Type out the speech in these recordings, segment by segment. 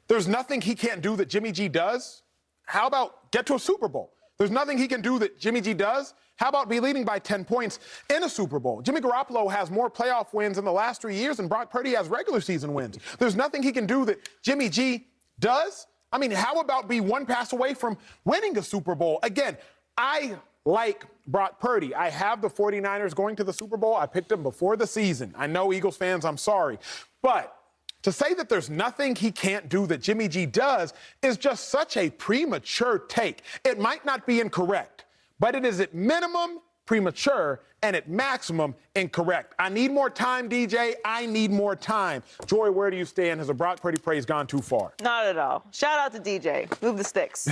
there's nothing he can't do that Jimmy G does. How about get to a Super Bowl? There's nothing he can do that Jimmy G does. How about be leading by 10 points in a Super Bowl? Jimmy Garoppolo has more playoff wins in the last 3 years than Brock Purdy has regular season wins. There's nothing he can do that Jimmy G does. I mean, how about be one pass away from winning a Super Bowl? Again, I like Brock Purdy. I have the 49ers going to the Super Bowl. I picked them before the season. I know, Eagles fans, I'm sorry. But to say that there's nothing he can't do that Jimmy G does is just such a premature take. It might not be incorrect, but it is at minimum premature and at maximum incorrect. I need more time, DJ. I need more time. Joy, where do you stand? Has a Brock Purdy praise gone too far? Not at all. Shout out to DJ. Move the sticks.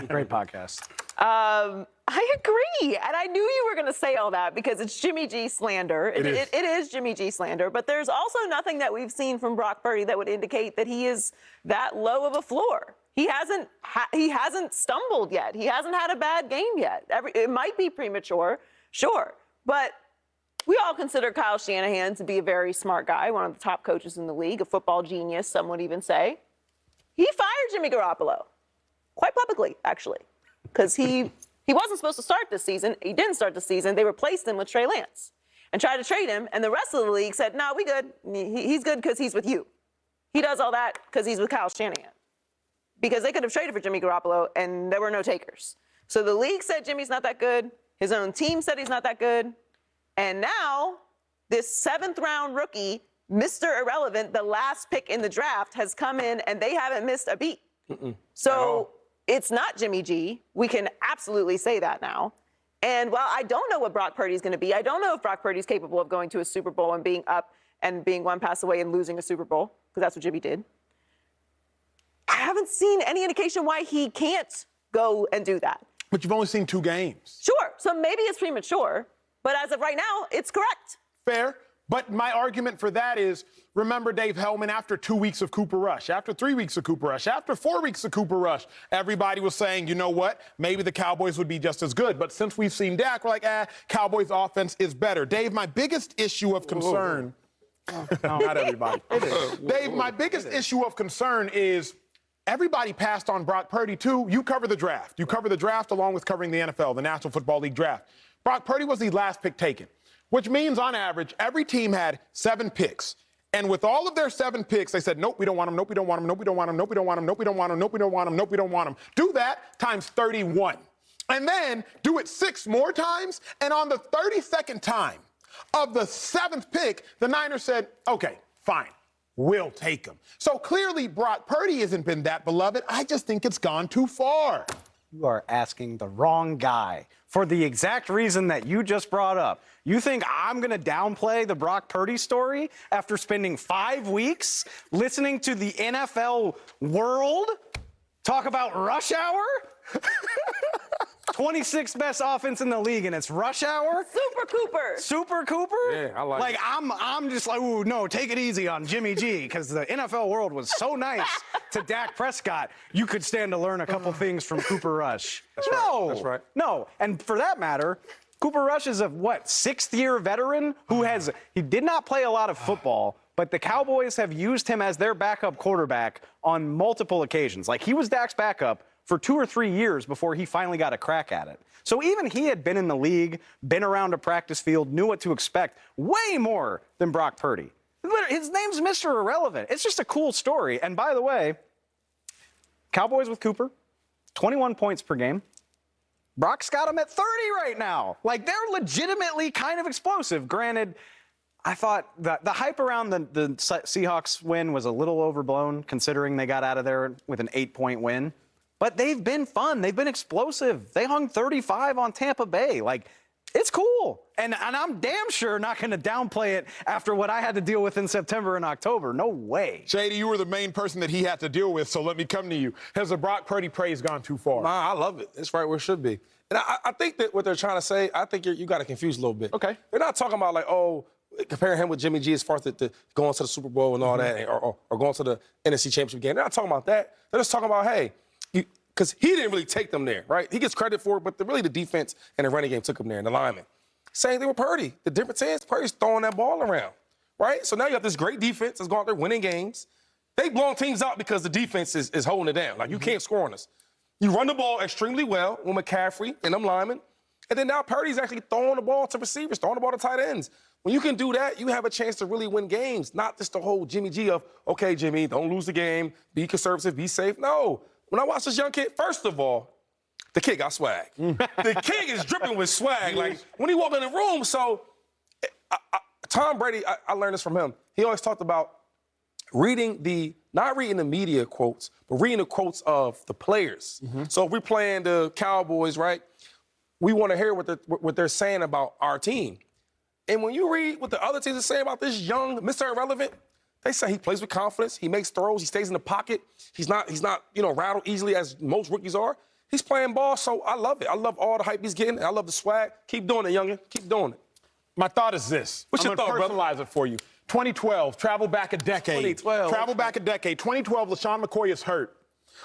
Great podcast. I agree. And I knew you were going to say all that because it's Jimmy G slander. It is Jimmy G slander. But there's also nothing that we've seen from Brock Purdy that would indicate that he is that low of a floor. He hasn't stumbled yet. He hasn't had a bad game yet. It might be premature, sure. But we all consider Kyle Shanahan to be a very smart guy, one of the top coaches in the league, a football genius, some would even say. He fired Jimmy Garoppolo, quite publicly, actually, because he wasn't supposed to start this season. He didn't start the season. They replaced him with Trey Lance and tried to trade him, and the rest of the league said, no, we good. He's good because he's with you. He does all that because he's with Kyle Shanahan. Because they could have traded for Jimmy Garoppolo, and there were no takers. So the league said Jimmy's not that good. His own team said he's not that good. And now this 7th-round rookie, Mr. Irrelevant, the last pick in the draft, has come in, and they haven't missed a beat. So it's not Jimmy G. We can absolutely say that now. And while I don't know what Brock Purdy's going to be, I don't know if Brock Purdy's capable of going to a Super Bowl and being up and being one pass away and losing a Super Bowl, because that's what Jimmy did. I haven't seen any indication why he can't go and do that. But you've only seen 2 games. Sure. So maybe it's premature, but as of right now, it's correct. Fair. But my argument for that is, remember Dave Hellman, after 2 weeks of Cooper Rush, after 3 weeks of Cooper Rush, after 4 weeks of Cooper Rush, everybody was saying, you know what, maybe the Cowboys would be just as good. But since we've seen Dak, we're like, Cowboys offense is better. Dave, my biggest issue of concern, not everybody. Dave, my biggest issue of concern is everybody passed on Brock Purdy, too. You cover the draft. You cover the draft along with covering the NFL, the National Football League draft. Brock Purdy was the last pick taken, which means on average, every team had 7 picks. And with all of their 7 picks, they said, nope, we don't want him, nope, we don't want him, nope, we don't want him, nope, we don't want him, nope, we don't want him, nope, we don't want him, nope, we don't want him. Do that times 31. And then do it 6 more times, and on the 32nd time of the 7th pick, the Niners said, okay, fine. We'll take him. So clearly, Brock Purdy hasn't been that beloved. I just think it's gone too far. You are asking the wrong guy for the exact reason that you just brought up. You think I'm going to downplay the Brock Purdy story after spending 5 weeks listening to the NFL world talk about rush hour? 26th best offense in the league, and it's rush hour? Super Cooper. Super Cooper? Yeah, I like it. I'm just like, ooh, no, take it easy on Jimmy G, because the NFL world was so nice to Dak Prescott. You could stand to learn a couple things from Cooper Rush. That's right. No, and for that matter, Cooper Rush is a, 6th-year veteran he did not play a lot of football, but the Cowboys have used him as their backup quarterback on multiple occasions. Like, he was Dak's backup for 2 or 3 years before he finally got a crack at it. So even he had been in the league, been around a practice field, knew what to expect way more than Brock Purdy. His name's Mr. Irrelevant. It's just a cool story. And by the way, Cowboys with Cooper, 21 points per game. Brock's got him at 30 right now. Like, they're legitimately kind of explosive. Granted, I thought the hype around the Seahawks win was a little overblown, considering they got out of there with an 8-point win. But they've been fun. They've been explosive. They hung 35 on Tampa Bay. Like, it's cool. And I'm damn sure not going to downplay it after what I had to deal with in September and October. No way. Shady, you were the main person that he had to deal with, so let me come to you. Has the Brock Purdy praise gone too far? Nah, I love it. It's right where it should be. And I think that what they're trying to say, I think you got to confuse a little bit. Okay. They're not talking about, like, comparing him with Jimmy G as far as the going to the Super Bowl and all that, or going to the NFC Championship game. They're not talking about that. They're just talking about, hey, because he didn't really take them there, right? He gets credit for it, but really the defense and the running game took him there, and the linemen. Same thing with Purdy. The difference is Purdy's throwing that ball around, right? So now you got this great defense that's going out there winning games. They blowing teams out because the defense is holding it down. Like, you can't score on us. You run the ball extremely well with McCaffrey and them linemen. And then now Purdy's actually throwing the ball to receivers, throwing the ball to tight ends. When you can do that, you have a chance to really win games, not just the whole Jimmy G of, okay, Jimmy, don't lose the game, be conservative, be safe. No. When I watch this young kid, first of all, the kid got swag. The kid is dripping with swag. Like, when he walk in the room, so Tom Brady, I learned this from him. He always talked about not reading the media quotes, but reading the quotes of the players. So if we're playing the Cowboys, right, we want to hear what they're saying about our team. And when you read what the other teams are saying about this young Mr. Irrelevant, they say he plays with confidence, he makes throws, he stays in the pocket, he's not rattled easily as most rookies are. He's playing ball, so I love it. I love all the hype he's getting. I love the swag. Keep doing it, youngin. Keep doing it. My thought is this. What's your thought, brother? Personalize it for you. 2012, travel back a decade. 2012. Travel back a decade. 2012, LaShawn McCoy is hurt.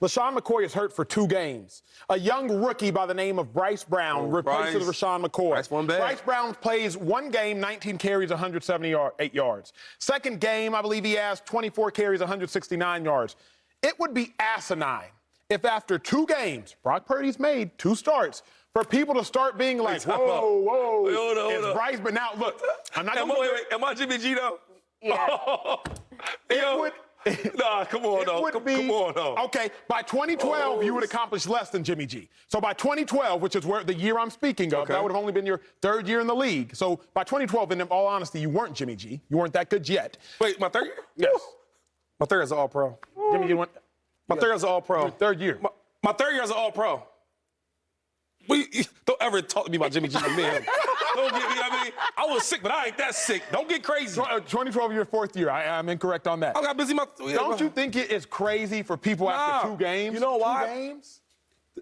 LaShawn McCoy is hurt for 2 games. A young rookie by the name of Bryce Brown replaces LaShawn McCoy. Bryce won bad. Bryce Brown plays 1 game, 19 carries, 178 yards. Second game, I believe he has 24 carries, 169 yards. It would be asinine if after 2 games, Brock Purdy's made 2 starts, for people to start being like, whoa, Wait, hold on. Bryce, but now look, I'm not going to. Am I Jimmy G though? Yeah. Nah, come on, though. Come on, though. Okay, by 2012, you would accomplish less than Jimmy G. So by 2012, which is the year I'm speaking of, that would have only been your 3rd year in the league. So by 2012, in all honesty, you weren't Jimmy G. You weren't that good yet. Wait, my 3rd year? Yes. My 3rd year is an all-pro. Jimmy G went. My 3rd year is an all-pro. Your 3rd year. My 3rd year is an all-pro. Don't ever talk to me about Jimmy G and me. Don't get me, I was sick, but I ain't that sick. Don't get crazy. 2012, your 4th year. I'm incorrect on that. I got busy. Don't you think it is crazy for people after 2 games? You know why? 2 games?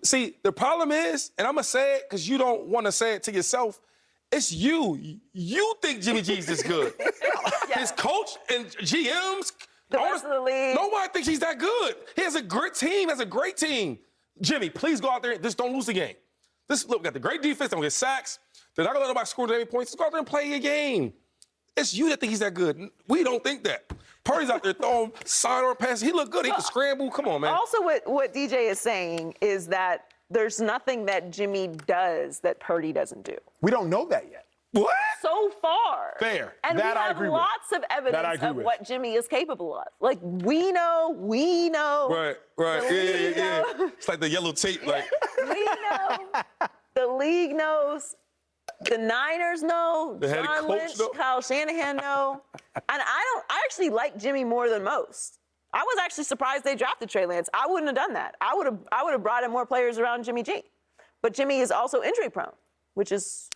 See, the problem is, and I'm going to say it because you don't want to say it to yourself, it's you. You think Jimmy G's this good. His coach and GMs. The rest of the league. Nobody thinks he's that good. He has a great team, Jimmy, please go out there and just don't lose the game. Look, we got the great defense, don't get sacks. They're not going to let nobody score any points. Just go out there and play your game. It's you that think he's that good. We don't think that. Purdy's out there throwing sidearm passes. He looked good. He can scramble. Come on, man. Also, what DJ is saying is that there's nothing that Jimmy does that Purdy doesn't do. We don't know that yet. What? So far. Fair. And that we I have agree lots with. of evidence of what Jimmy is capable of. Like, we know. Right. Yeah. It's like the yellow tape. Like. We know. The league knows. The Niners know. The head John coach Lynch, know. Kyle Shanahan know. And I actually like Jimmy more than most. I was actually surprised they drafted Trey Lance. I wouldn't have done that. I would have brought in more players around Jimmy G. But Jimmy is also injury prone, which is,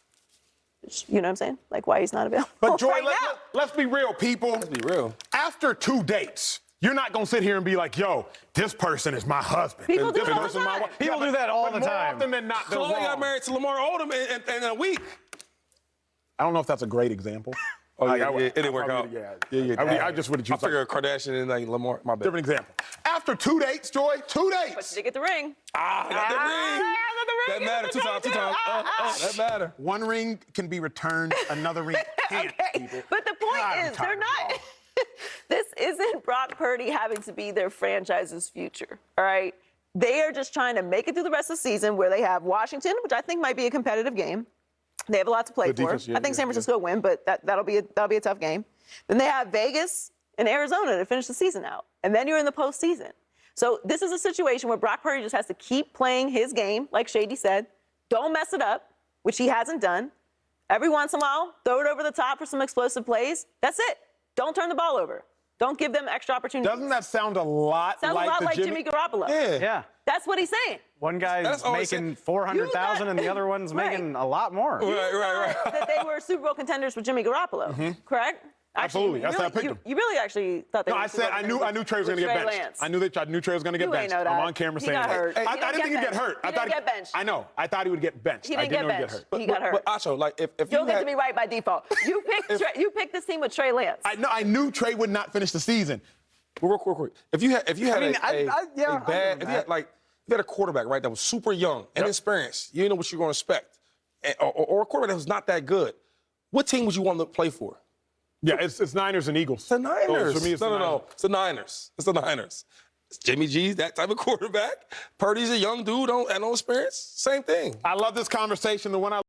you know what I'm saying? Like, why he's not available. But Joy, right now. let's be real, people. Let's be real. After 2 dates, you're not going to sit here and be like, yo, this person is my husband. People do this it all the person is my time. wife. People do that all the more time. often than not, they're Chloe got wrong. married to Lamar Odom in a week. I don't know if that's a great example. Oh, I- yeah, I- it didn't work probably- out. I just would have I chosen figured Kardashian and like Lamar. My bad. different example. After 2 dates, Joy, 2 But dates. you did get the ring. I got the ring. That matter. Two times. That matter. 1 ring can be returned, another ring can't. Okay. people. But the point God, I'm is, they're tired of not. y'all. This isn't Brock Purdy having to be their franchise's future, all right? They are just trying to make it through the rest of the season where they have Washington, which I think might be a competitive game. They have a lot to play The for. defense, yeah, I think yeah, San Francisco will win, but that'll be a tough game. Then they have Vegas and Arizona to finish the season out. And then you're in the postseason. So this is a situation where Brock Purdy just has to keep playing his game, like Shady said. Don't mess it up, which he hasn't done. Every once in a while, throw it over the top for some explosive plays. That's it. Don't turn the ball over. Don't give them extra opportunities. Doesn't that sound a lot Sounds like a lot the like Jimmy Garoppolo. Yeah. That's what he's saying. One guy's That's all I making said. $400,000 and the other one's Right. making a lot more. Right. That they were Super Bowl contenders with Jimmy Garoppolo, correct? Absolutely. That's how I picked him. You really actually thought they No, were I Super said Bowl I contenders knew Trey was going with to get Trey benched. Lance. I knew Trey was going to get You ain't benched. know that. I'm on camera He saying got that. hurt. I He didn't think he'd get hurt. He didn't get benched. I know. I thought he would get benched. He I didn't didn't know get he'd benched. get hurt. He got hurt. But Acho, like if you You'll get had, to be right by default. You picked this team with Trey Lance. I knew Trey would not finish the season. real quick. If you had a quarterback, right, that was super young and inexperienced, you didn't know what you're going to expect, or a quarterback that was not that good, what team would you want to play for? Yeah, it's Niners and Eagles. It's the Niners. So for me, it's No. It's the Niners. It's the Niners. Jimmy G's that type of quarterback. Purdy's a young dude, had no experience. Same thing. I love this conversation. The one I